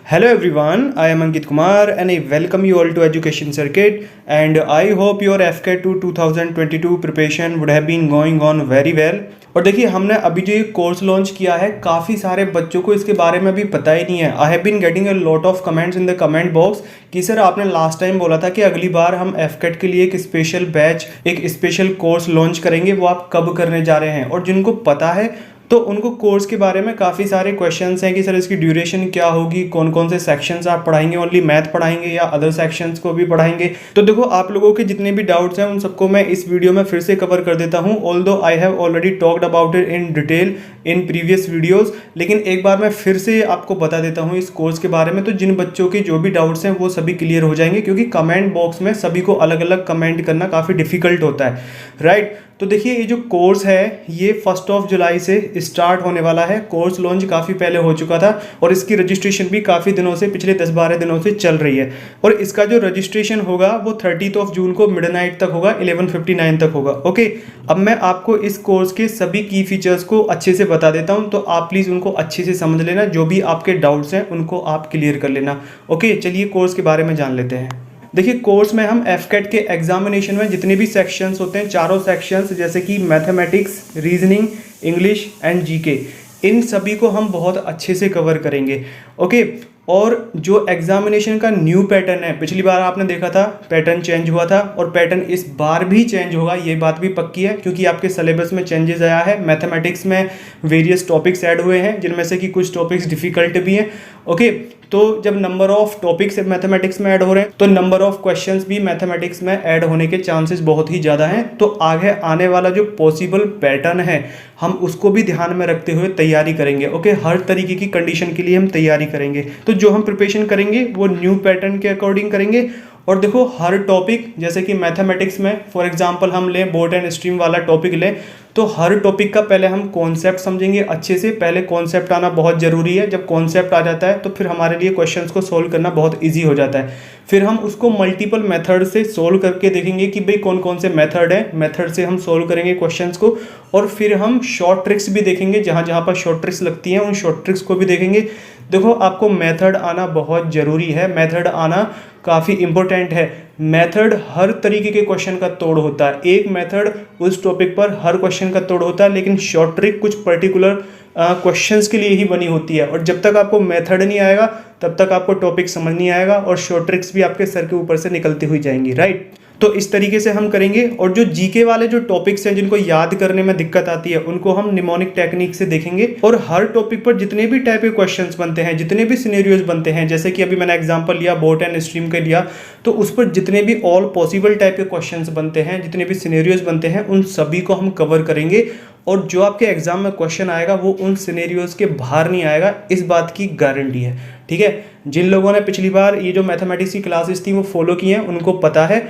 Hello everyone, I am Ankit Kumar and I welcome you all to Education Circuit and I hope your FCAT 2022 preparation would have been going on very well। और देखिए हमने अभी जो ये course launch किया है काफ़ी सारे बच्चों को इसके बारे में अभी पता ही नहीं है। I have been getting a lot of comments in the comment box कि सर आपने लास्ट टाइम बोला था कि अगली बार हम FCAT के लिए एक स्पेशल बैच एक स्पेशल कोर्स लॉन्च करेंगे, वो आप कब करने जा रहे हैं। और जिनको पता है तो उनको कोर्स के बारे में काफ़ी सारे क्वेश्चंस हैं कि सर इसकी ड्यूरेशन क्या होगी, कौन कौन से सेक्शंस आप पढ़ाएंगे, ओनली मैथ पढ़ाएंगे या अदर सेक्शंस को भी पढ़ाएंगे। तो देखो आप लोगों के जितने भी डाउट्स हैं उन सबको मैं इस वीडियो में फिर से कवर कर देता हूं। Although I have already talked about it in detail in previous videos, लेकिन एक बार मैं फिर से आपको बता देता हूँ इस कोर्स के बारे में। तो जिन बच्चों के जो भी डाउट्स हैं वो सभी क्लियर हो जाएंगे, क्योंकि कमेंट बॉक्स में सभी को अलग अलग कमेंट करना काफ़ी डिफिकल्ट होता है, राइट। तो देखिए ये जो कोर्स है ये 1 जुलाई से स्टार्ट होने वाला है। कोर्स लॉन्च काफ़ी पहले हो चुका था और इसकी रजिस्ट्रेशन भी काफ़ी दिनों से, पिछले 10-12 दिनों से चल रही है। और इसका जो रजिस्ट्रेशन होगा वो 30 जून को मिडनाइट तक होगा, 11:59 तक होगा। ओके, अब मैं आपको इस कोर्स के सभी की फीचर्स को अच्छे से बता देता हूँ, तो आप प्लीज़ उनको अच्छे से समझ लेना। जो भी आपके डाउट्स हैं उनको आप क्लियर कर लेना। ओके, चलिए कोर्स के बारे में जान लेते हैं। देखिए कोर्स में हम FCAT के एग्जामिनेशन में जितने भी सेक्शंस होते हैं, चारों सेक्शंस जैसे कि mathematics, reasoning, English and GK, इन सभी को हम बहुत अच्छे से कवर करेंगे। ओके, और जो एग्जामिनेशन का न्यू पैटर्न है, पिछली बार आपने देखा था पैटर्न चेंज हुआ था और पैटर्न इस बार भी चेंज होगा, ये बात भी पक्की है, क्योंकि आपके सिलेबस में चेंजेस आया है। मैथमेटिक्स में वेरियस टॉपिक्स ऐड हुए हैं, जिनमें से कि कुछ टॉपिक्स डिफिकल्ट भी हैं। ओके, तो जब नंबर ऑफ टॉपिक्स मैथमेटिक्स में ऐड हो रहे हैं तो नंबर ऑफ क्वेश्चंस भी मैथमेटिक्स में ऐड होने के चांसेस बहुत ही ज़्यादा हैं। तो आगे आने वाला जो पॉसिबल पैटर्न है हम उसको भी ध्यान में रखते हुए तैयारी करेंगे। ओके, हर तरीके की कंडीशन के लिए हम तैयारी करेंगे। तो जो हम प्रिपरेशन करेंगे वो न्यू पैटर्न के अकॉर्डिंग करेंगे। और देखो हर टॉपिक, जैसे कि मैथमेटिक्स में फॉर एग्जांपल हम लें बोर्ड एंड स्ट्रीम वाला टॉपिक लें, तो हर टॉपिक का पहले हम कॉन्सेप्ट समझेंगे अच्छे से। पहले कॉन्सेप्ट आना बहुत ज़रूरी है। जब कॉन्सेप्ट आ जाता है तो फिर हमारे लिए क्वेश्चंस को सोल्व करना बहुत ईजी हो जाता है। फिर हम उसको मल्टीपल मेथड से सोल्व करके देखेंगे कि भाई कौन कौन से मेथड है, मेथड से हम सोल्व करेंगे क्वेश्चंस को। और फिर हम शॉर्ट ट्रिक्स भी देखेंगे, जहाँ जहाँ पर शॉर्ट ट्रिक्स लगती हैं उन शॉर्ट ट्रिक्स को भी देखेंगे। देखो आपको मेथड आना बहुत ज़रूरी है, मेथड आना काफ़ी इंपॉर्टेंट है। मेथड हर तरीके के क्वेश्चन का तोड़ होता है। एक मेथड उस टॉपिक पर हर क्वेश्चन का तोड़ होता है, लेकिन शॉर्ट ट्रिक कुछ पर्टिकुलर क्वेश्चंस के लिए ही बनी होती है। और जब तक आपको मेथड नहीं आएगा तब तक आपको टॉपिक समझ नहीं आएगा और शॉर्ट ट्रिक्स भी आपके सर के ऊपर से निकलती हुई जाएंगी, राइट। तो इस तरीके से हम करेंगे। और जो जीके वाले जो टॉपिक्स हैं जिनको याद करने में दिक्कत आती है उनको हम निमोनिक टेक्निक से देखेंगे। और हर टॉपिक पर जितने भी टाइप के क्वेश्चंस बनते हैं, जितने भी सिनेरियोज बनते हैं, जैसे कि अभी मैंने एग्जांपल लिया बोट एंड स्ट्रीम का लिया, तो उस पर जितने भी ऑल पॉसिबल टाइप के क्वेश्चंस बनते हैं, जितने भी सिनेरियोज बनते हैं, उन सभी को हम कवर करेंगे। और जो आपके एग्जाम में क्वेश्चन आएगा वो उन सिनेरियोज के बाहर नहीं आएगा, इस बात की गारंटी है, ठीक है। जिन लोगों ने पिछली बार ये जो मैथमेटिक्स की क्लासेस थी वो फॉलो की हैं उनको पता है,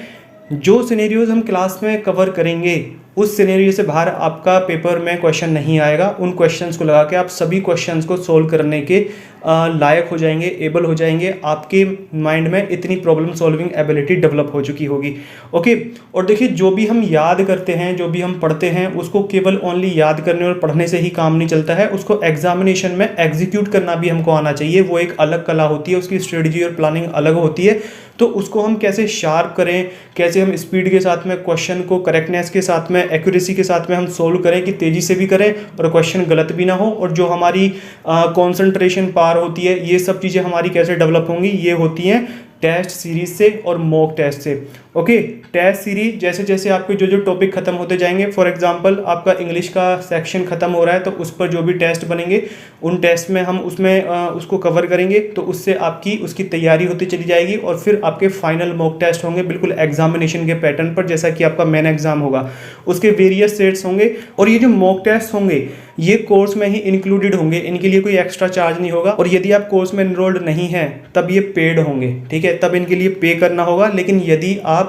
जो सिनेरियोज हम क्लास में कवर करेंगे उस सिनेरियो से बाहर आपका पेपर में क्वेश्चन नहीं आएगा। उन क्वेश्चंस को लगा के आप सभी क्वेश्चंस को सोल्व करने के लायक हो जाएंगे, एबल हो जाएंगे। आपके माइंड में इतनी प्रॉब्लम सॉल्विंग एबिलिटी डेवलप हो चुकी होगी। ओके, और देखिए जो भी हम याद करते हैं, जो भी हम पढ़ते हैं, उसको केवल ओनली याद करने और पढ़ने से ही काम नहीं चलता है, उसको एग्जामिनेशन में एग्जीक्यूट करना भी हमको आना चाहिए। वो एक अलग कला होती है, उसकी स्ट्रेटजी और प्लानिंग अलग होती है। तो उसको हम कैसे शार्प करें, कैसे हम स्पीड के साथ में क्वेश्चन को करेक्टनेस के साथ में, एक्यूरेसी के साथ में हम सोल्व करें कि तेज़ी से भी करें और क्वेश्चन गलत भी ना हो। और जो हमारी कंसंट्रेशन पावर होती है, ये सब चीज़ें हमारी कैसे डेवलप होंगी, ये होती हैं टेस्ट सीरीज से और मॉक टेस्ट से। ओके, टेस्ट सीरीज जैसे जैसे आपके जो जो टॉपिक खत्म होते जाएंगे, फॉर एग्जांपल आपका इंग्लिश का सेक्शन खत्म हो रहा है तो उस पर जो भी टेस्ट बनेंगे उन टेस्ट में हम उसमें उसको कवर करेंगे, तो उससे आपकी उसकी तैयारी होती चली जाएगी। और फिर आपके फाइनल मॉक टेस्ट होंगे बिल्कुल एग्जामिनेशन के पैटर्न पर, जैसा कि आपका मेन एग्जाम होगा, उसके वेरियस सेट्स होंगे। और ये जो मॉक टेस्ट होंगे ये कोर्स में ही इंक्लूडेड होंगे, इनके लिए कोई एक्स्ट्रा चार्ज नहीं होगा। और यदि आप कोर्स में एनरोल्ड नहीं हैं तब ये पेड होंगे, ठीक है, तब इनके लिए पे करना होगा। लेकिन यदि आप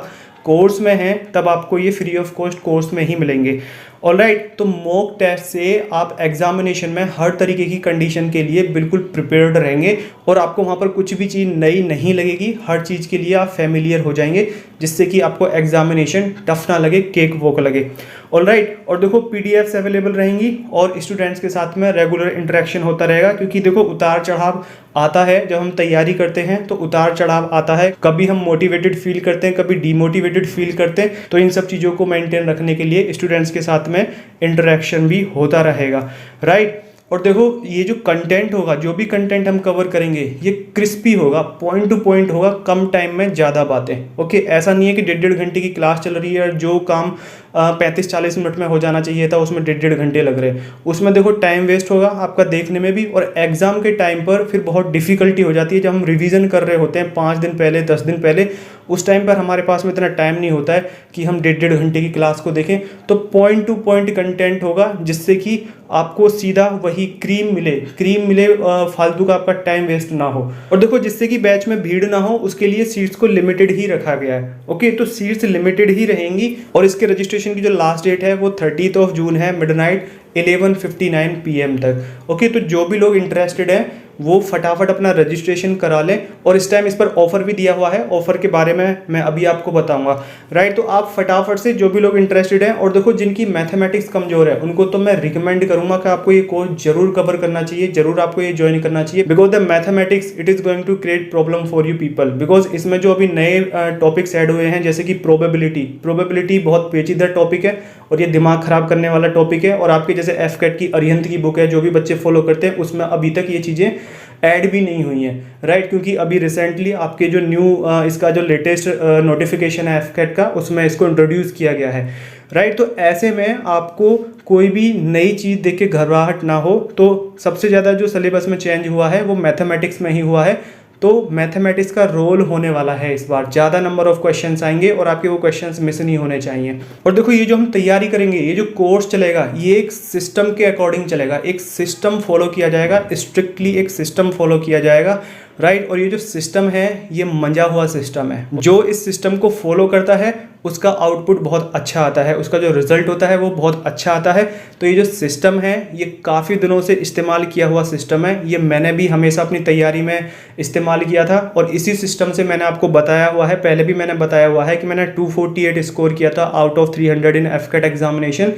कोर्स में हैं तब आपको ये फ्री ऑफ कॉस्ट कोर्स में ही मिलेंगे। ऑलराइट, तो मॉक टेस्ट से आप एग्जामिनेशन में हर तरीके की कंडीशन के लिए बिल्कुल प्रिपेयर्ड रहेंगे और आपको वहाँ पर कुछ भी चीज़ नई नहीं लगेगी, हर चीज़ के लिए आप फैमिलियर हो जाएंगे, जिससे कि आपको एग्जामिनेशन टफ ना लगे, केक वॉक लगे। ऑलराइट, और देखो पीडीएफ्स अवेलेबल रहेंगी और स्टूडेंट्स के साथ में रेगुलर इंटरेक्शन होता रहेगा, क्योंकि देखो उतार चढ़ाव आता है जब हम तैयारी करते हैं, तो उतार चढ़ाव आता है, कभी हम मोटिवेटेड फील करते हैं, कभी डीमोटिवेटेड फील करते हैं, तो इन सब चीज़ों को मेंटेन रखने के लिए स्टूडेंट्स के साथ में इंटरेक्शन भी होता रहेगा, राइट। और देखो ये जो कंटेंट होगा, जो भी कंटेंट हम कवर करेंगे, ये क्रिस्पी होगा, पॉइंट टू पॉइंट होगा, कम टाइम में ज़्यादा बातें। ओके, ऐसा नहीं है कि 1.5 घंटे की क्लास चल रही है और जो काम 35-40 मिनट में हो जाना चाहिए था उसमें 1.5 घंटे लग रहे हैं। उसमें देखो टाइम वेस्ट होगा आपका देखने में भी, और एग्जाम के टाइम पर फिर बहुत डिफिकल्टी हो जाती है। जब हम रिवीजन कर रहे होते हैं 5 दिन पहले, 10 दिन पहले, उस टाइम पर हमारे पास में इतना टाइम नहीं होता है कि हम 1.5 घंटे की क्लास को देखें। तो पॉइंट टू पॉइंट कंटेंट होगा, जिससे कि आपको सीधा वही क्रीम मिले, फालतू का आपका टाइम वेस्ट ना हो। और देखो जिससे कि बैच में भीड़ ना हो, उसके लिए सीट्स को लिमिटेड ही रखा गया है। ओके, तो सीट्स लिमिटेड ही रहेंगी और इसके रजिस्ट्रेशन की जो लास्ट डेट है वो 30 जून है, मिडनाइट 11:59 PM तक। ओके, तो जो भी लोग इंटरेस्टेड हैं वो फटाफट अपना रजिस्ट्रेशन करा लें। और इस टाइम इस पर ऑफर भी दिया हुआ है, ऑफर के बारे में मैं अभी आपको बताऊंगा, राइट। तो आप फटाफट से जो भी लोग इंटरेस्टेड हैं, और देखो जिनकी मैथमेटिक्स कमजोर है उनको तो मैं रिकमेंड करूंगा कि आपको ये कोर्स जरूर कवर करना चाहिए, जरूर आपको ये ज्वाइन करना चाहिए, because the mathematics it is going to create problem for you people. Because इसमें जो अभी नए टॉपिक्स ऐड हुए हैं, जैसे कि प्रोबेबिलिटी बहुत पेचीदा टॉपिक है और ये दिमाग खराब करने वाला टॉपिक है। और आपके जैसे एफकेट की अरिहंत की बुक है, जो भी बच्चे फॉलो करते हैं, उसमें अभी तक ये चीज़ें ऐड भी नहीं हुई हैं, राइट। क्योंकि अभी रिसेंटली आपके जो इसका जो लेटेस्ट नोटिफिकेशन है एफकेट का, उसमें इसको इंट्रोड्यूस किया गया है, राइट। तो ऐसे में आपको कोई भी नई चीज़ देख के घबराहट ना हो। तो सबसे ज़्यादा जो सिलेबस में चेंज हुआ है वो मैथमेटिक्स में ही हुआ है। तो मैथमेटिक्स का रोल होने वाला है इस बार, ज़्यादा नंबर ऑफ क्वेश्चंस आएंगे और आपके वो क्वेश्चंस मिस नहीं होने चाहिए। और देखो ये जो हम तैयारी करेंगे, ये जो कोर्स चलेगा, ये एक सिस्टम के अकॉर्डिंग चलेगा, एक सिस्टम फॉलो किया जाएगा, स्ट्रिक्टली एक सिस्टम फॉलो किया जाएगा, राइट। और ये जो सिस्टम है ये मंजा हुआ सिस्टम है, जो इस सिस्टम को फॉलो करता है उसका आउटपुट बहुत अच्छा आता है, उसका जो रिजल्ट होता है वो बहुत अच्छा आता है। तो ये जो सिस्टम है ये काफ़ी दिनों से इस्तेमाल किया हुआ सिस्टम है, ये मैंने भी हमेशा अपनी तैयारी में इस्तेमाल किया था और इसी सिस्टम से मैंने आपको बताया हुआ है, पहले भी मैंने बताया हुआ है कि मैंने 248 स्कोर किया था out of 300 in AFCAT examination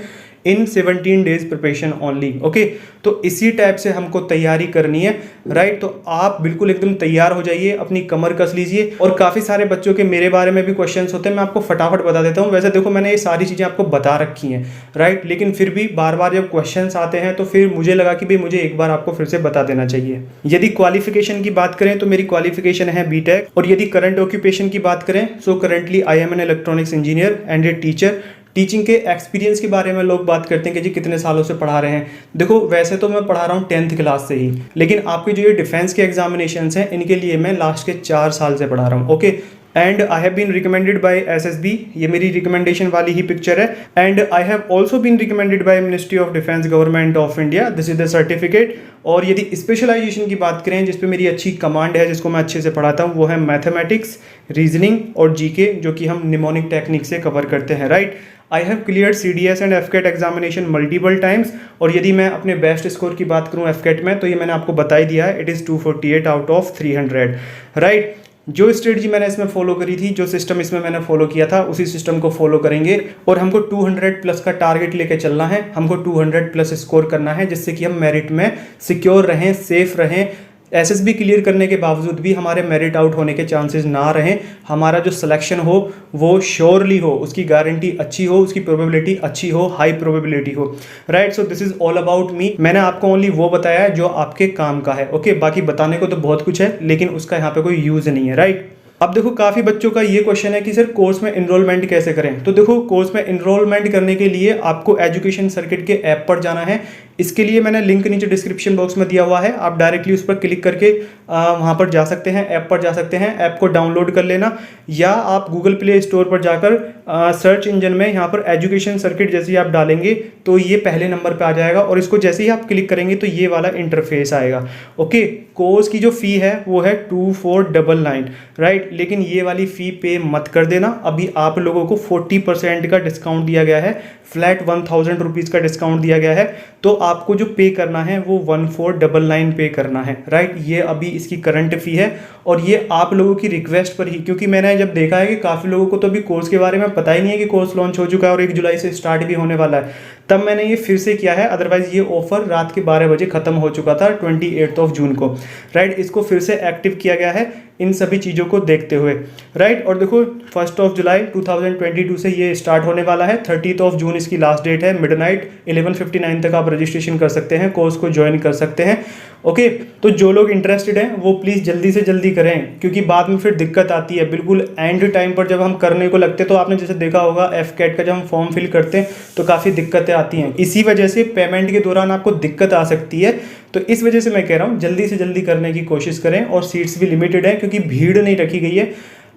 in 17 days preparation only. Okay, तो इसी टाइप से हमको तैयारी करनी है, राइट। तो आप बिल्कुल एकदम तैयार हो जाइए, अपनी कमर कस लीजिए। और काफ़ी सारे बच्चों के मेरे बारे में भी क्वेश्चंस होते हैं, मैं आपको फटाफट बता देता हूँ। वैसे देखो मैंने ये सारी चीज़ें आपको बता रखी हैं, राइट, लेकिन फिर भी बार बार जब क्वेश्चंस आते हैं तो फिर मुझे लगा कि भाई मुझे एक बार आपको फिर से बता देना चाहिए। यदि क्वालिफिकेशन की बात करें तो मेरी क्वालिफिकेशन है बीटेक। और यदि करंट ऑक्यूपेशन की बात करें, so currently I am an electronics engineer and a teacher. Teaching के एक्सपीरियंस के बारे में लोग बात करते हैं कि जी कितने सालों से पढ़ा रहे हैं। देखो वैसे तो मैं पढ़ा रहा हूँ 10th क्लास से ही, लेकिन आपके जो ये डिफेंस के एग्जामिनेशंस हैं इनके लिए मैं लास्ट के 4 साल से पढ़ा रहा हूँ। Okay, and I have been recommended by SSB, ये मेरी रिकमेंडेशन वाली ही पिक्चर है। And I have also been recommended by Ministry of Defence Government of India, this is the certificate. और यदि स्पेशलाइजेशन की बात करें जिस पे मेरी अच्छी कमांड है, जिसको मैं अच्छे से पढ़ाता हूँ, वो है मैथमेटिक्स, रीजनिंग और जीके, जो कि हम निमोनिक टेक्निक से कवर करते हैं, right. I have clear CDS and AFCAT examination multiple times. और यदि मैं अपने बेस्ट स्कोर की बात करूँ एफकेट में, तो ये मैंने आपको बता ही दिया है, it is 248 out of 300, right. जो स्ट्रेटजी मैंने इसमें फॉलो करी थी, जो सिस्टम इसमें मैंने फॉलो किया था, उसी सिस्टम को फॉलो करेंगे और हमको 200 प्लस का टारगेट लेके चलना है, हमको 200 प्लस स्कोर करना है, जिससे कि हम मेरिट में सिक्योर रहें, सेफ रहें। एसएसबी क्लियर करने के बावजूद भी हमारे मेरिट आउट होने के चांसेस ना रहें, हमारा जो सिलेक्शन हो वो श्योरली हो, उसकी गारंटी अच्छी हो, उसकी प्रोबेबिलिटी अच्छी हो, हाई प्रोबेबिलिटी हो, right. So this is all about me. मैंने आपको ओनली वो बताया है जो आपके काम का है। ओके, बाकी बताने को तो बहुत कुछ है, लेकिन उसका यहाँ पे कोई यूज़ नहीं है, राइट। अब देखो काफ़ी बच्चों का ये क्वेश्चन है कि सर कोर्स में इनरोलमेंट कैसे करें। तो देखो कोर्स में इनरोलमेंट करने के लिए आपको एजुकेशन सर्किट के ऐप पर जाना है। इसके लिए मैंने लिंक नीचे डिस्क्रिप्शन बॉक्स में दिया हुआ है, आप डायरेक्टली उस पर क्लिक करके वहाँ पर जा सकते हैं, ऐप पर जा सकते हैं, ऐप को डाउनलोड कर लेना, या आप गूगल प्ले स्टोर पर जाकर सर्च इंजन में यहाँ पर एजुकेशन सर्किट जैसे ही आप डालेंगे तो ये पहले नंबर पे आ जाएगा, और इसको जैसे ही आप क्लिक करेंगे तो ये वाला इंटरफेस आएगा। ओके, कोर्स की जो फ़ी है वो है 2499, राइट, लेकिन ये वाली फ़ी पे मत कर देना। अभी आप लोगों को 40% का डिस्काउंट दिया गया है, फ्लैट 1000 रुपीज़ का डिस्काउंट दिया गया है, तो आपको जो पे करना है वो 1499 पे करना है, राइट। ये अभी इसकी करंट फ़ी है, और ये आप लोगों की रिक्वेस्ट पर ही, क्योंकि मैंने जब देखा है कि काफ़ी लोगों को तो अभी कोर्स के बारे में पता ही नहीं है कि कोर्स लॉन्च हो चुका है और 1 जुलाई से स्टार्ट भी होने वाला है, तब मैंने ये फिर से किया है। अदरवाइज़ ये ऑफर रात के 12 बजे ख़त्म हो चुका था 28 जून को, राइट। इसको फिर से एक्टिव किया गया है इन सभी चीज़ों को देखते हुए, राइट। और देखो 1 जुलाई 2022 से ये स्टार्ट होने वाला है, 30 जून इसकी लास्ट डेट है, मिडनाइट 11:59 तक आप रजिस्ट्रेशन कर सकते हैं, कोर्स को ज्वाइन कर सकते हैं। ओके, तो जो लोग इंटरेस्टेड हैं वो प्लीज़ जल्दी से जल्दी करें, क्योंकि बाद में फिर दिक्कत आती है। बिल्कुल एंड टाइम पर जब हम करने को लगते हैं, तो आपने जैसे देखा होगा FCAT का जब हम फॉर्म फिल करते हैं तो काफ़ी दिक्कतें आती हैं, इसी वजह से पेमेंट के दौरान आपको दिक्कत आ सकती है। तो इस वजह से मैं कह रहा हूँ जल्दी से जल्दी करने की कोशिश करें, और सीट्स भी लिमिटेड है क्योंकि भीड़ नहीं रखी गई है।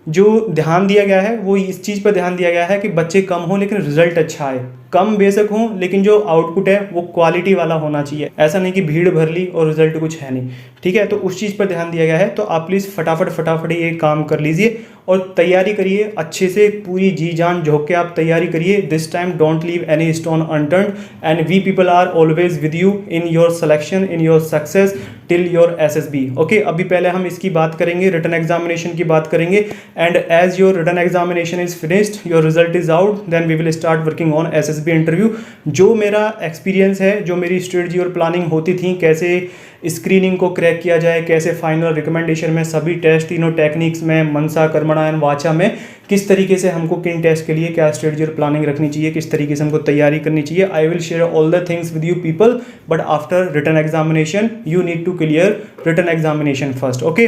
जो ध्यान दिया गया है वो इस चीज़ पर ध्यान दिया गया है कि बच्चे कम हों लेकिन रिजल्ट अच्छा आए, कम बेशक हों लेकिन जो आउटपुट है वो क्वालिटी वाला होना चाहिए। ऐसा नहीं कि भीड़ भर ली और रिजल्ट कुछ है नहीं, ठीक है। तो उस चीज़ पर ध्यान दिया गया है। तो आप प्लीज़ फटाफट ये काम कर लीजिए और तैयारी करिए अच्छे से, पूरी जी जान झोंक के आप तैयारी करिए। This time don't leave any stone unturned, and we people are always with you in your selection, in your success till your SSB। Okay, अभी पहले हम इसकी बात करेंगे, रिटन एग्जामिनेशन की बात करेंगे, and as your written examination is finished, your result is out, then we will start working on SSB interview. जो मेरा एक्सपीरियंस है, जो मेरी स्ट्रेटजी और प्लानिंग होती थी, कैसे स्क्रीनिंग को क्रैक किया जाए, कैसे फाइनल रिकमेंडेशन में सभी टेस्ट, तीनों टेक्निक्स में, मनसा, कर्मणा एंड वाचा में किस तरीके से हमको किन टेस्ट के लिए क्या स्ट्रेटजी और प्लानिंग रखनी चाहिए, किस तरीके से हमको तैयारी करनी चाहिए, I will share all the things with you people, but after written examination you need to clear written examination first. Okay,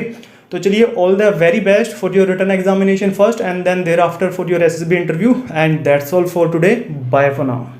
तो चलिए, all the very best for your written examination first, and then thereafter for your SSB interview, and that's all for today. Bye for now.